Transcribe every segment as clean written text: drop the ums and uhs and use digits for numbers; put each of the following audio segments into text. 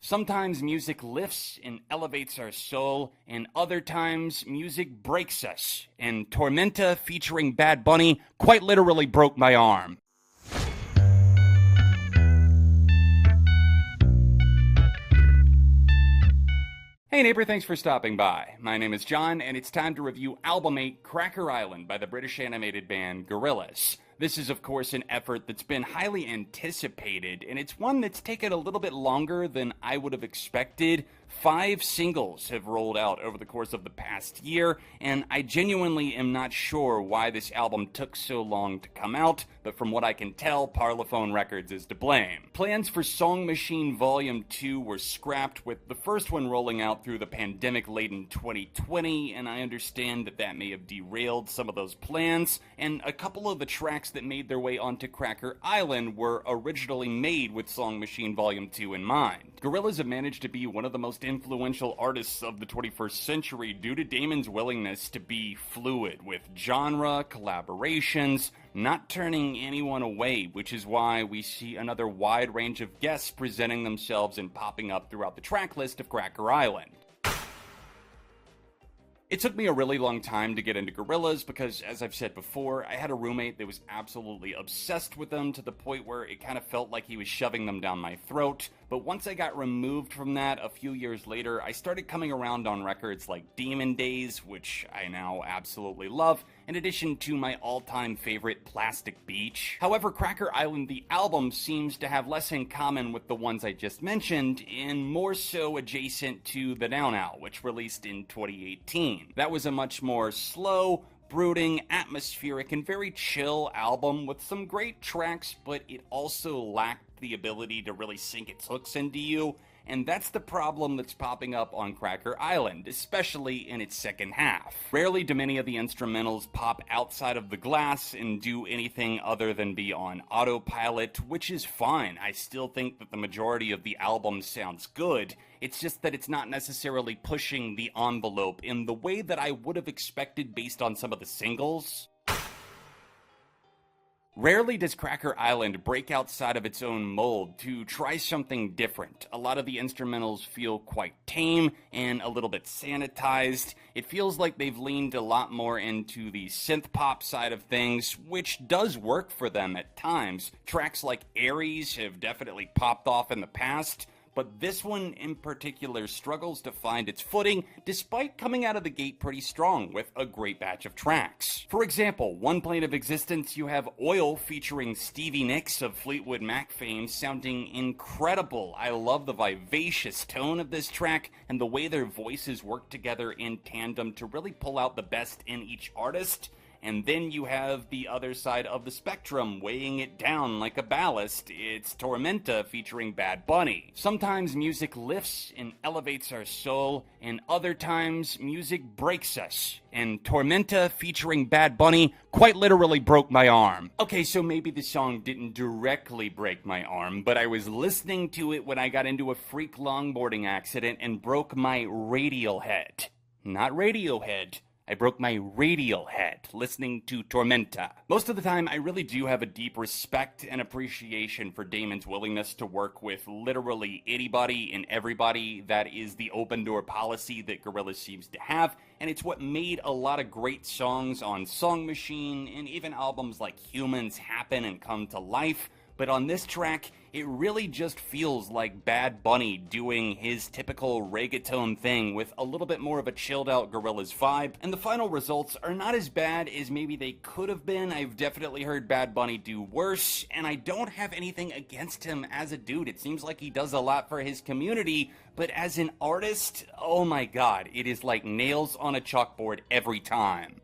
Sometimes music lifts and elevates our soul, and other times music breaks us. And Tormenta featuring Bad Bunny quite literally broke my arm. Hey neighbor, thanks for stopping by. My name is John, and it's time to review Album 8, Cracker Island by the British animated band Gorillaz. This is, of course, an effort that's been highly anticipated, and it's one that's taken a little bit longer than I would have expected. 5 singles have rolled out over the course of the past year, and I genuinely am not sure why this album took so long to come out, but from what I can tell, Parlophone Records is to blame. Plans for Song Machine Volume 2 were scrapped, with the first one rolling out through the pandemic-laden 2020, and I understand that may have derailed some of those plans, and a couple of the tracks that made their way onto Cracker Island were originally made with Song Machine Volume 2 in mind. Gorillaz have managed to be one of the most influential artists of the 21st century due to Damon's willingness to be fluid with genre, collaborations, not turning anyone away, which is why we see another wide range of guests presenting themselves and popping up throughout the track list of Cracker Island. It took me a really long time to get into Gorillaz because, as I've said before, I had a roommate that was absolutely obsessed with them to the point where it kind of felt like he was shoving them down my throat. But once I got removed from that a few years later, I started coming around on records like Demon Days, which I now absolutely love, in addition to my all-time favorite Plastic Beach. However, Cracker Island, the album, seems to have less in common with the ones I just mentioned, and more so adjacent to the Now Now, which released in 2018. That was a much more slow, brooding, atmospheric, and very chill album with some great tracks, but it also lacked the ability to really sink its hooks into you, and that's the problem that's popping up on Cracker Island, especially in its second half. Rarely do many of the instrumentals pop outside of the glass and do anything other than be on autopilot, which is fine. I still think that the majority of the album sounds good. It's just that it's not necessarily pushing the envelope in the way that I would have expected based on some of the singles. Rarely does Cracker Island break outside of its own mold to try something different. A lot of the instrumentals feel quite tame and a little bit sanitized. It feels like they've leaned a lot more into the synth pop side of things, which does work for them at times. Tracks like Aries have definitely popped off in the past, but this one in particular struggles to find its footing despite coming out of the gate pretty strong with a great batch of tracks. For example, one plane of existence, you have Oil featuring Stevie Nicks of Fleetwood Mac fame sounding incredible. I love the vivacious tone of this track and the way their voices work together in tandem to really pull out the best in each artist. And then you have the other side of the spectrum weighing it down like a ballast. It's Tormenta featuring Bad Bunny. Sometimes music lifts and elevates our soul, and other times music breaks us. And Tormenta featuring Bad Bunny quite literally broke my arm. Okay, so maybe the song didn't directly break my arm, but I was listening to it when I got into a freak longboarding accident and broke my radial head. Not Radiohead. I broke my radial head listening to Tormenta. Most of the time, I really do have a deep respect and appreciation for Damon's willingness to work with literally anybody and everybody. That is the open door policy that Gorillaz seems to have, and it's what made a lot of great songs on Song Machine and even albums like Humans happen and come to life. But on this track, it really just feels like Bad Bunny doing his typical reggaeton thing with a little bit more of a chilled out Gorillaz vibe, and the final results are not as bad as maybe they could have been. I've definitely heard Bad Bunny do worse, and I don't have anything against him as a dude. It seems like he does a lot for his community, but as an artist, oh my god, it is like nails on a chalkboard every time.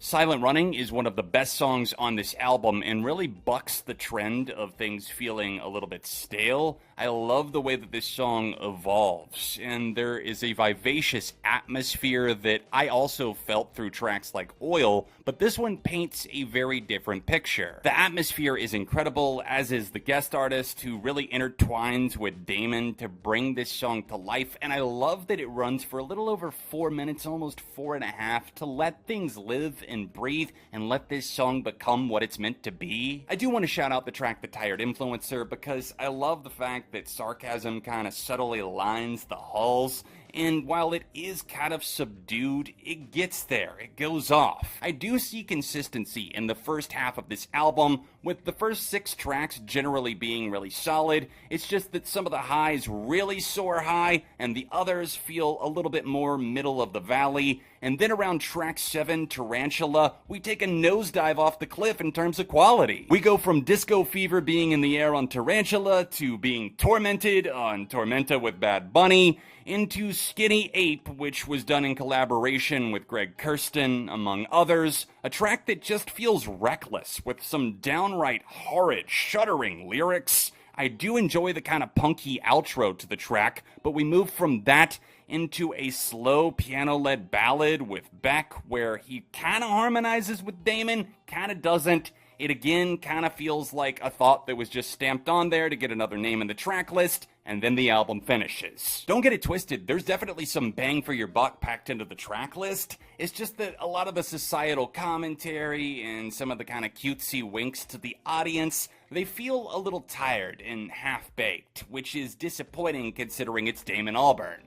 Silent Running is one of the best songs on this album and really bucks the trend of things feeling a little bit stale. I love the way that this song evolves, and there is a vivacious atmosphere that I also felt through tracks like Oil, but this one paints a very different picture. The atmosphere is incredible, as is the guest artist who really intertwines with Damon to bring this song to life, and I love that it runs for a little over 4 minutes, almost 4.5, to let things live and breathe and let this song become what it's meant to be. I do want to shout out the track The Tired Influencer because I love the fact that sarcasm kind of subtly lines the hulls. And while it is kind of subdued, it gets there, it goes off. I do see consistency in the first half of this album, with the first 6 tracks generally being really solid. It's just that some of the highs really soar high, and the others feel a little bit more middle of the valley. And then around track 7, Tarantula, we take a nosedive off the cliff in terms of quality. We go from Disco Fever being in the air on Tarantula to being tormented on Tormenta with Bad Bunny, into Skinny Ape, which was done in collaboration with Greg Kurstin, among others. A track that just feels reckless, with some downright horrid, shuddering lyrics. I do enjoy the kind of punky outro to the track, but we move from that into a slow piano-led ballad with Beck, where he kind of harmonizes with Damon, kind of doesn't. It again kind of feels like a thought that was just stamped on there to get another name in the track list, and then the album finishes. Don't get it twisted, there's definitely some bang for your buck packed into the track list. It's just that a lot of the societal commentary and some of the kind of cutesy winks to the audience, they feel a little tired and half-baked, which is disappointing considering it's Damon Albarn.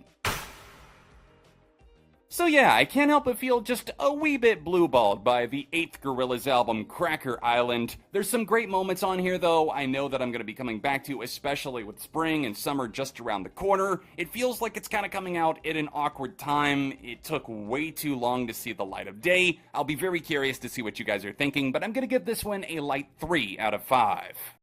So yeah, I can't help but feel just a wee bit blue-balled by the 8th Gorillaz album, Cracker Island. There's some great moments on here though, I know that I'm going to be coming back to, especially with spring and summer just around the corner. It feels like it's kind of coming out at an awkward time. It took way too long to see the light of day. I'll be very curious to see what you guys are thinking, but I'm going to give this one a light 3 out of 5.